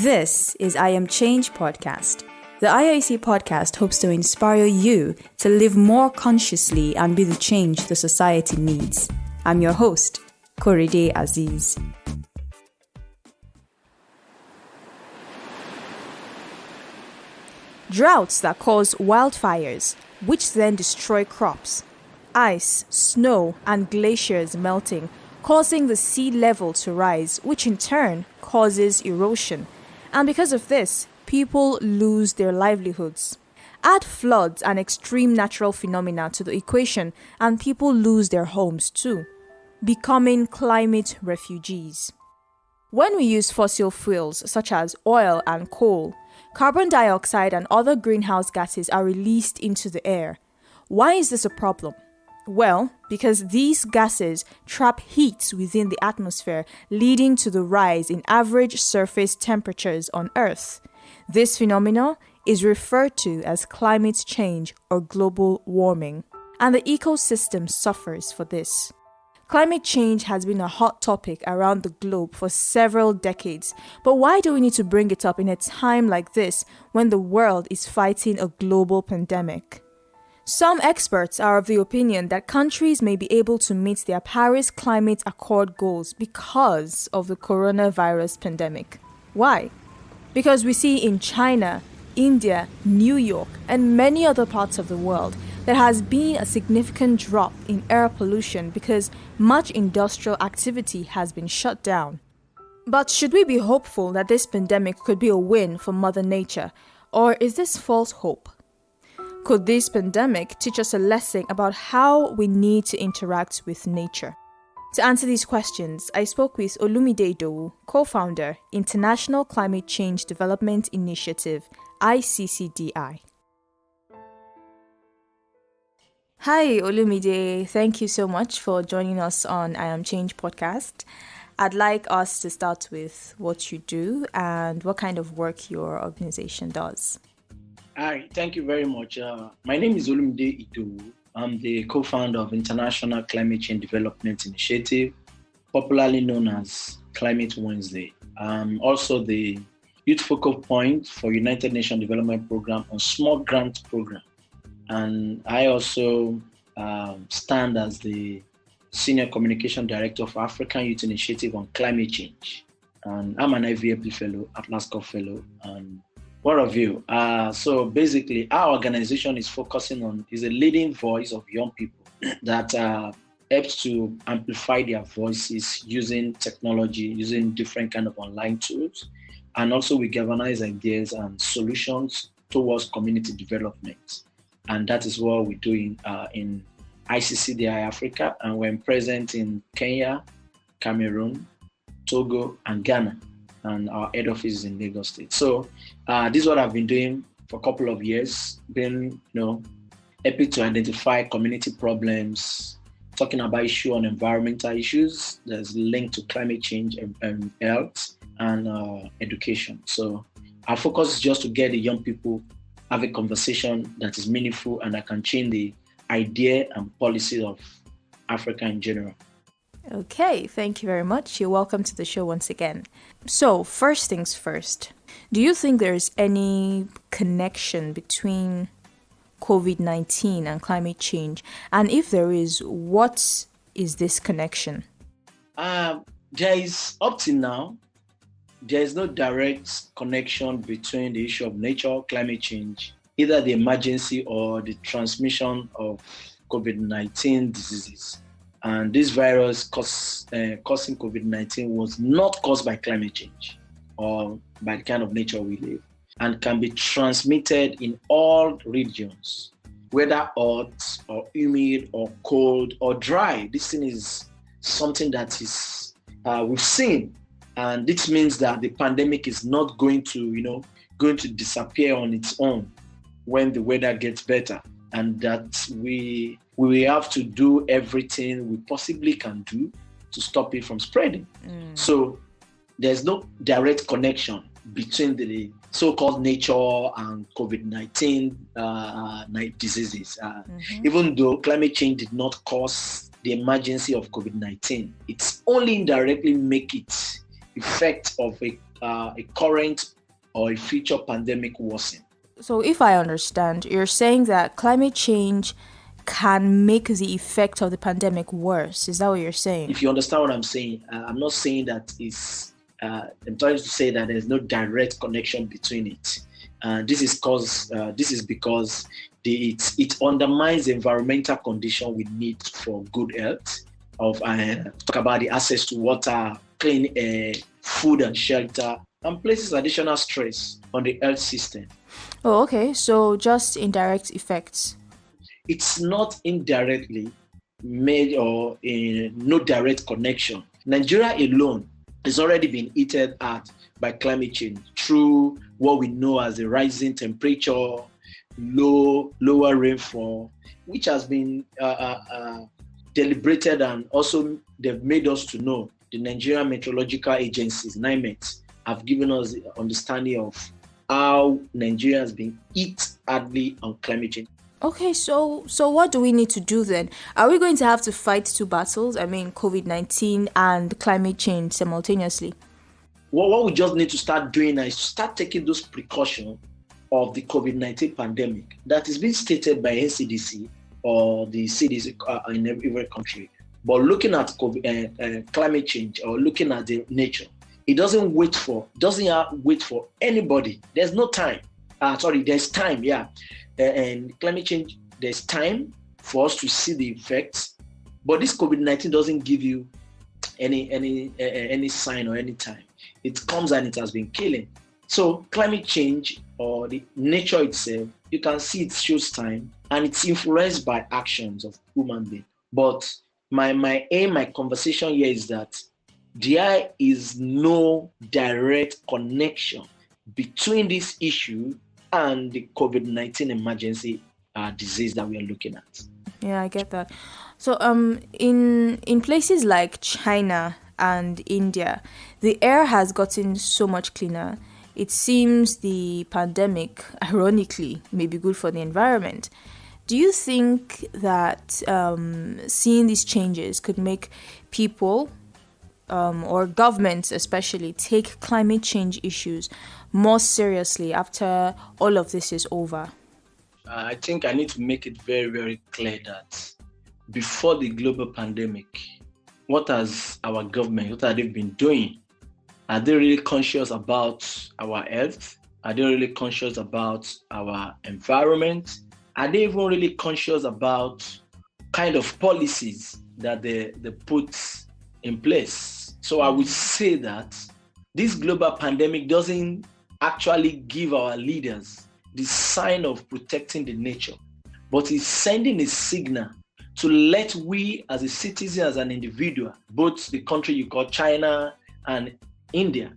This is I Am Change podcast. The IAC podcast hopes to inspire you to live more consciously and be the change the society needs. I'm your host, Korede Azeez. Droughts that cause wildfires, which then destroy crops. Ice, snow, and glaciers melting, causing the sea level to rise, which in turn causes erosion. And because of this, people lose their livelihoods. Add floods and extreme natural phenomena to the equation, and people lose their homes too, becoming climate refugees. When we use fossil fuels such as oil and coal, carbon dioxide and other greenhouse gases are released into the air. Why is this a problem? Well, because these gases trap heat within the atmosphere, leading to the rise in average surface temperatures on Earth. This phenomenon is referred to as climate change or global warming, and the ecosystem suffers for this. Climate change has been a hot topic around the globe for several decades, but why do we need to bring it up in a time like this when the world is fighting a global pandemic? Some experts are of the opinion that countries may be able to meet their Paris Climate Accord goals because of the coronavirus pandemic. Why? Because we see in China, India, New York, and many other parts of the world, there has been a significant drop in air pollution because much industrial activity has been shut down. But should we be hopeful that this pandemic could be a win for Mother Nature, or is this false hope? Could this pandemic teach us a lesson about how we need to interact with nature? To answer these questions, I spoke with Olumide Idowu, co-founder, International Climate Change Development Initiative, ICCDI. Hi, Olumide. Thank you so much for joining us on I Am Change podcast. I'd like us to start with what you do and what kind of work your organization does. Hi, thank you very much. My name is Olumide Idowu. I'm the co-founder of International Climate Change Development Initiative, popularly known as Climate Wednesday. I'm also the youth focal point for United Nations Development Program on Small Grant Program. And I also stand as the Senior Communication Director for African Youth Initiative on Climate Change. And I'm an IVAP Fellow, Atlas Cup Fellow, and what of you? So basically, our organization is a leading voice of young people that helps to amplify their voices using technology, using different kind of online tools. And also we galvanize ideas and solutions towards community development. And that is what we're doing in ICCDI Africa. And we're present in Kenya, Cameroon, Togo, and Ghana. And our head office is in Lagos State. So this is what I've been doing for a couple of years, been happy to identify community problems, talking about issues on environmental issues that's linked to climate change and health and education. So our focus is just to get the young people have a conversation that is meaningful and that can change the idea and policy of Africa in general. Okay, thank you very much. You're welcome to the show once again. So, first things first, do you think there's any connection between COVID-19 and climate change? And if there is, what is this connection? There is, up to now, there is no direct connection between the issue of nature, climate change, either the emergency or the transmission of COVID-19 diseases. And this virus causing COVID-19 was not caused by climate change or by the kind of nature we live, and can be transmitted in all regions, whether hot or humid or cold or dry. This thing is something that is we've seen, and this means that the pandemic is not going to disappear on its own when the weather gets better, and that we have to do everything we possibly can do to stop it from spreading. So there's no direct connection between the so-called nature and COVID-19 diseases. Even though climate change did not cause the emergency of COVID-19, it's only indirectly make it effect of a current or a future pandemic worsen. So if I understand, you're saying that climate change can make the effect of the pandemic worse. Is that what you're saying? If you understand what I'm saying, I'm not saying that I'm trying to say that there's no direct connection between it. This is because it undermines the environmental condition we need for good health. Talk about the access to water, clean air, food and shelter, and places additional stress on the health system. Oh, okay. So just indirect effects. It's not indirectly made or no direct connection. Nigeria alone has already been hit at by climate change through what we know as the rising temperature, lower rainfall, which has been deliberated, and also they've made us to know the Nigerian Meteorological Agencies, NIMET, have given us the understanding of how Nigeria has been hit hardly on climate change. Okay, so what do we need to do then? Are we going to have to fight two battles? I mean, COVID-19 and climate change simultaneously? What we just need to start doing is start taking those precautions of the COVID-19 pandemic that is being stated by NCDC or the CDC in every country. But looking at climate change or looking at the nature, it doesn't wait for anybody. There's no time. There's time, yeah. And climate change, there's time for us to see the effects. But this COVID-19 doesn't give you any sign or any time. It comes and it has been killing. So climate change or the nature itself, you can see it shows time and it's influenced by actions of human beings. But my aim, my conversation here is that there is no direct connection between this issue and the COVID-19 emergency disease that we are looking at. Yeah, I get that. So in places like China and India, the air has gotten so much cleaner. It seems the pandemic, ironically, may be good for the environment. Do you think that seeing these changes could make people or governments especially take climate change issues more seriously after all of this is over? I think I need to make it very, very clear that before the global pandemic, what has our government, what have they been doing? Are they really conscious about our health? Are they really conscious about our environment? Are they even really conscious about kind of policies that they put in place? So I would say that this global pandemic doesn't actually give our leaders the sign of protecting the nature, but is sending a signal to let we as a citizen, as an individual, both the country you call China and India,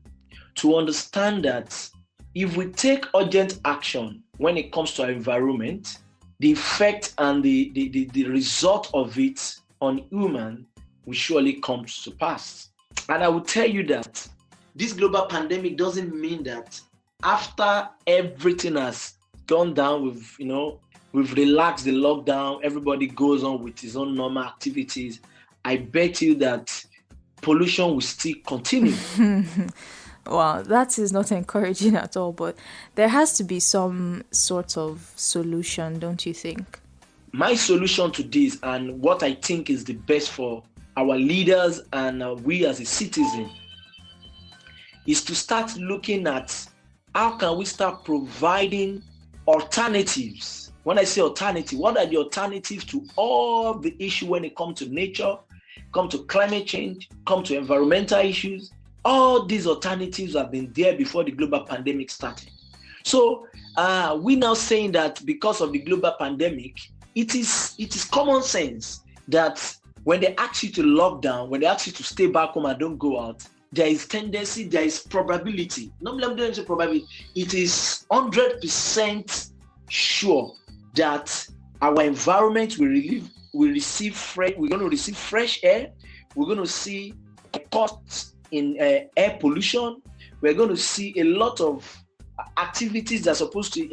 to understand that if we take urgent action when it comes to our environment, the effect and the result of it on human will surely come to pass. And I will tell you that this global pandemic doesn't mean that after everything has gone down, we've relaxed the lockdown, everybody goes on with his own normal activities. I bet you that pollution will still continue. Wow, that is not encouraging at all, but there has to be some sort of solution, don't you think? My solution to this, and what I think is the best for our leaders and we as a citizen, is to start looking at how can we start providing alternatives. When I say alternative, what are the alternatives to all the issue when it comes to nature, come to climate change, come to environmental issues? All these alternatives have been there before the global pandemic started. So we now saying that because of the global pandemic, it is common sense that when they ask you to lock down, when they ask you to stay back home and don't go out, there is probability. Normally, probability. It is 100% sure that our environment will receive fresh. We're going to receive fresh air. We're going to see cuts in air pollution. We're going to see a lot of activities that are supposed to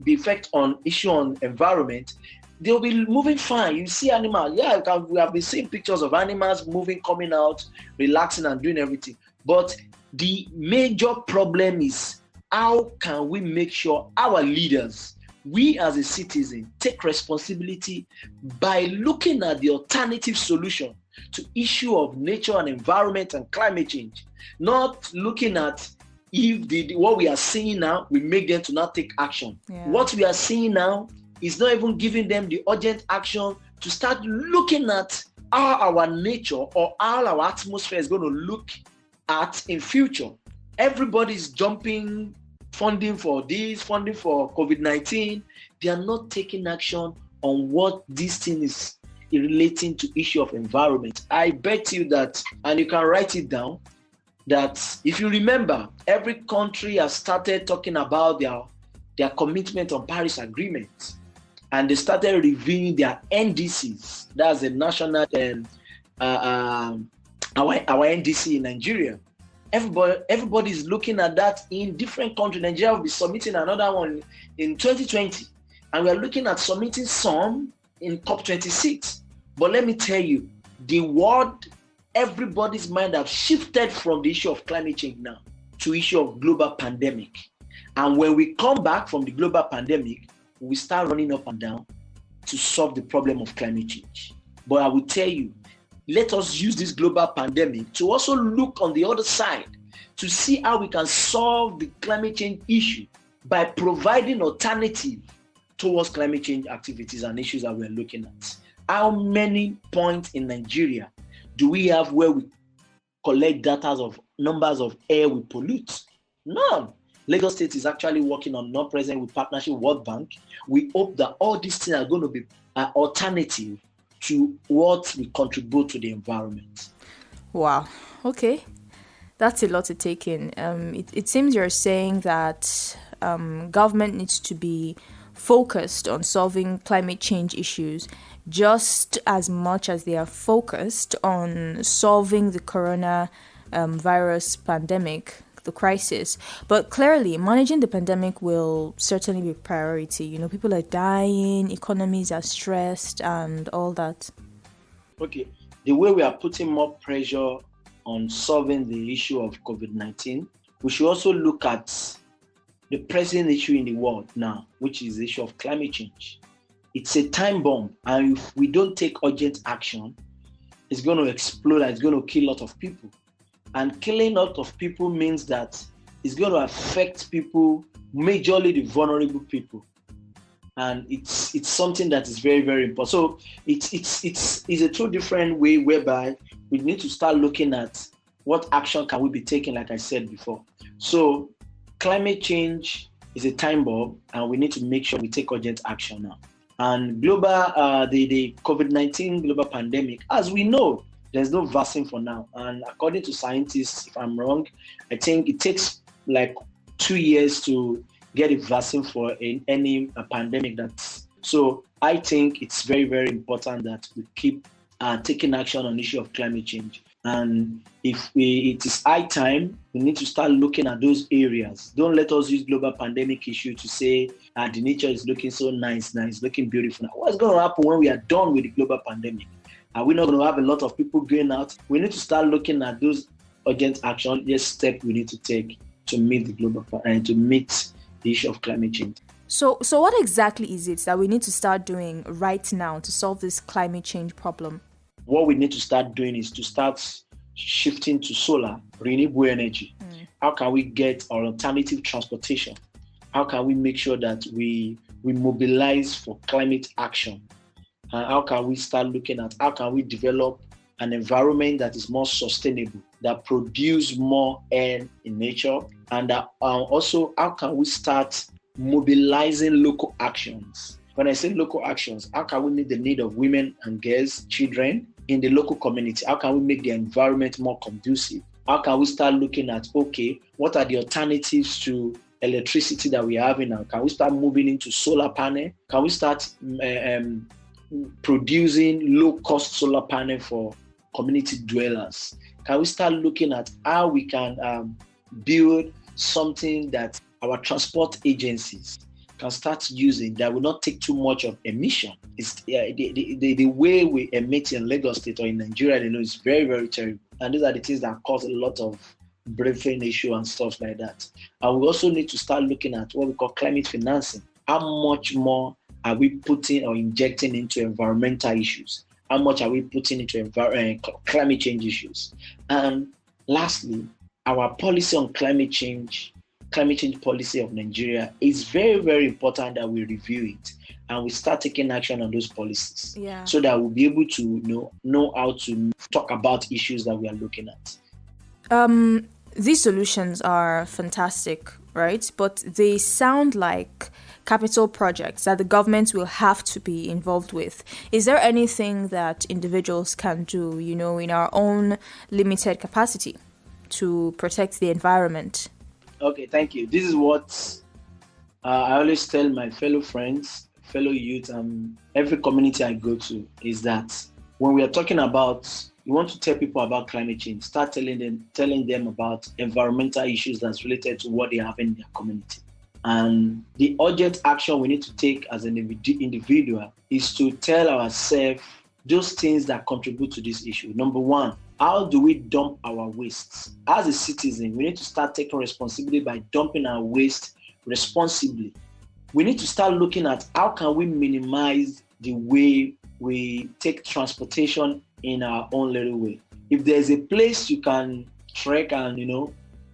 be effect on issue on environment. They'll be moving fine. You see animals. Yeah, we have been seeing pictures of animals moving, coming out, relaxing and doing everything. But the major problem is, how can we make sure our leaders, we as a citizen, take responsibility by looking at the alternative solution to issue of nature and environment and climate change, not looking at if what we are seeing now, we make them to not take action. Yeah. What we are seeing now is not even giving them the urgent action to start looking at how our nature or how our atmosphere is going to look at in future. Everybody's jumping, funding for this, funding for COVID-19. They are not taking action on what this thing is relating to issue of environment. I bet you that, and you can write it down, that if you remember, every country has started talking about their commitment on Paris Agreement, and they started reviewing their NDCs. That's the national our NDC in Nigeria. Everybody is looking at that in different countries. Nigeria will be submitting another one in 2020, and we are looking at submitting some in COP26. But let me tell you, the world, everybody's mind have shifted from the issue of climate change now to issue of global pandemic. And when we come back from the global pandemic, we start running up and down to solve the problem of climate change. But I will tell you, let us use this global pandemic to also look on the other side to see how we can solve the climate change issue by providing alternative towards climate change activities and issues that we're looking at. How many points in Nigeria do we have where we collect data of numbers of air we pollute? None. Lagos State is actually working on non-present with partnership with World Bank. We hope that all these things are going to be an alternative to what we contribute to the environment. Wow. Okay. That's a lot to take in. It seems you're saying that government needs to be focused on solving climate change issues just as much as they are focused on solving the corona virus pandemic, the crisis. But clearly, managing the pandemic will certainly be a priority. You know, people are dying, economies are stressed, and all that. Okay. The way we are putting more pressure on solving the issue of COVID-19, we should also look at the present issue in the world now, which is the issue of climate change. It's a time bomb, and if we don't take urgent action, it's going to explode and it's going to kill a lot of people. And killing a lot of people means that it's going to affect people, majorly the vulnerable people. And it's something that is very, very important. So it's a two different way whereby we need to start looking at what action can we be taking, like I said before. So climate change is a time bomb, and we need to make sure we take urgent action now. And global, the COVID-19 global pandemic, as we know, there's no vaccine for now. And according to scientists, if I'm wrong, I think it takes like 2 years to get a vaccine for any pandemic. So I think it's very, very important that we keep taking action on the issue of climate change. And if it is high time, we need to start looking at those areas. Don't let us use global pandemic issue to say the nature is looking so nice, looking beautiful. Now, what's going to happen when we are done with the global pandemic? Are we not going to have a lot of people going out? We need to start looking at those urgent action, steps we need to take to meet the global and to meet the issue of climate change. So what exactly is it that we need to start doing right now to solve this climate change problem? What we need to start doing is to start shifting to solar, renewable energy. How can we get our alternative transportation? How can we make sure that we mobilize for climate action? How can we start looking at how can we develop an environment that is more sustainable, that produce more air in nature, and that also how can we start mobilizing local actions? When I say local actions, how can we meet the need of women and girls, children in the local community? How can we make the environment more conducive? How can we start looking at, okay, what are the alternatives to electricity that we have now? Can we start moving into solar panel? Can we start producing low-cost solar panel for community dwellers? Can we start looking at how we can build something that our transport agencies can start using that will not take too much of emission? It's the way we emit in Lagos State or in Nigeria, is very, very terrible. And those are the things that cause a lot of briefing issue and stuff like that. And we also need to start looking at what we call climate financing. How much more are we putting or injecting into environmental issues? How much are we putting into climate change issues? And lastly, our policy on climate change policy of Nigeria is very, very important that we review it and we start taking action on those policies, so that we'll be able to know how to talk about issues that we are looking at. These solutions are fantastic, right? But they sound like capital projects that the government will have to be involved with. Is there anything that individuals can do, in our own limited capacity to protect the environment? Okay, thank you. This is what I always tell my fellow friends, fellow youth, every community I go to, is that when we are talking about, you want to tell people about climate change, start telling them about environmental issues that's related to what they have in their community. And the urgent action we need to take as an individual is to tell ourselves those things that contribute to this issue. Number one, how do we dump our wastes? As a citizen, we need to start taking responsibility by dumping our waste responsibly. We need to start looking at how can we minimize the way we take transportation in our own little way. If there's a place you can trek and,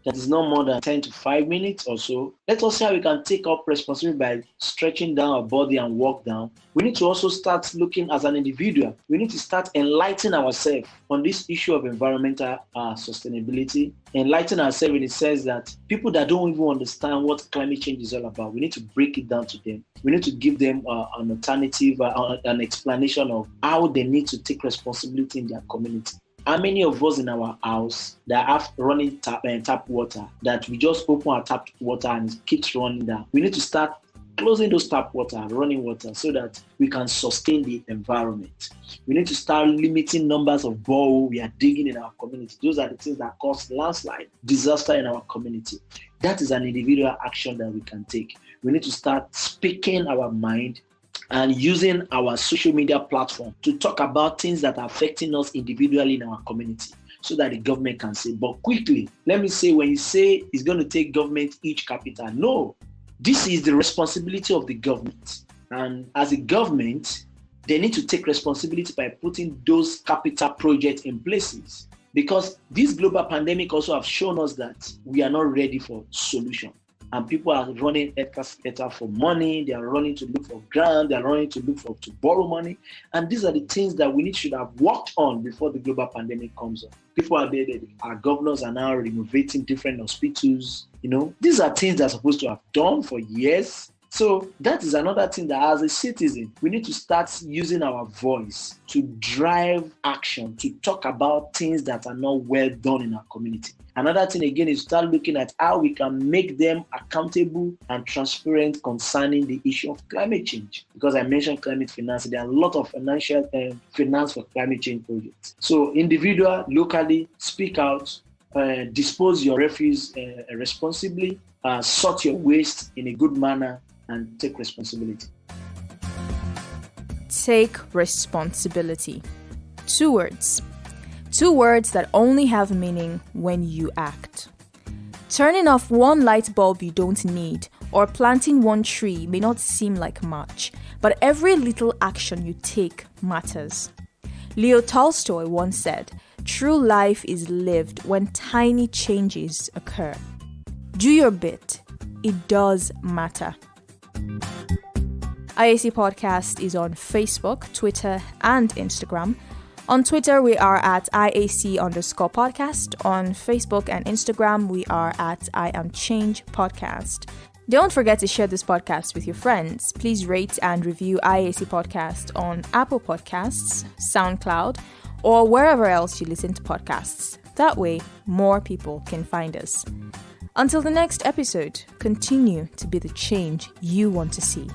that is not more than 10 to 5 minutes or so, let us see how we can take up responsibility by stretching down our body and walk down. We need to also start looking as an individual. We need to start enlightening ourselves on this issue of environmental sustainability. Enlighten ourselves in the sense that people that don't even understand what climate change is all about, we need to break it down to them. We need to give them an alternative, an explanation of how they need to take responsibility in their community. How many of us in our house that have running tap water, that we just open our tap water and it keeps running down? We need to start closing those tap water, running water, so that we can sustain the environment. We need to start limiting numbers of boreholes we are digging in our community. Those are the things that cause landslide, disaster in our community. That is an individual action that we can take. We need to start speaking our mind and using our social media platform to talk about things that are affecting us individually in our community, so that the government can say. But quickly, let me say, when you say it's going to take government each capital, no, this is the responsibility of the government. And as a government, they need to take responsibility by putting those capital projects in places, because this global pandemic also have shown us that we are not ready for solution. And people are running after for money. They are running to look for grant. They are running to look to borrow money. And these are the things that we should have worked on before the global pandemic comes up. People are there. Our governors are now renovating different hospitals. These are things that are supposed to have done for years. So that is another thing that, as a citizen, we need to start using our voice to drive action, to talk about things that are not well done in our community. Another thing, again, is start looking at how we can make them accountable and transparent concerning the issue of climate change. Because I mentioned climate finance, there are a lot of financial finance for climate change projects. So individual, locally, speak out, dispose your refuse responsibly, sort your waste in a good manner, and take responsibility. Take responsibility. 2 words. 2 words that only have meaning when you act. Turning off one light bulb you don't need, or planting one tree may not seem like much, but every little action you take matters. Leo Tolstoy once said, "True life is lived when tiny changes occur." Do your bit. It does matter. IAC Podcast is on Facebook, Twitter, and Instagram. On Twitter, we are at IAC_podcast. On Facebook and Instagram, we are at I Am Change Podcast. Don't forget to share this podcast with your friends. Please rate and review IAC Podcast on Apple Podcasts, SoundCloud, or wherever else you listen to podcasts. That way, more people can find us. Until the next episode, continue to be the change you want to see.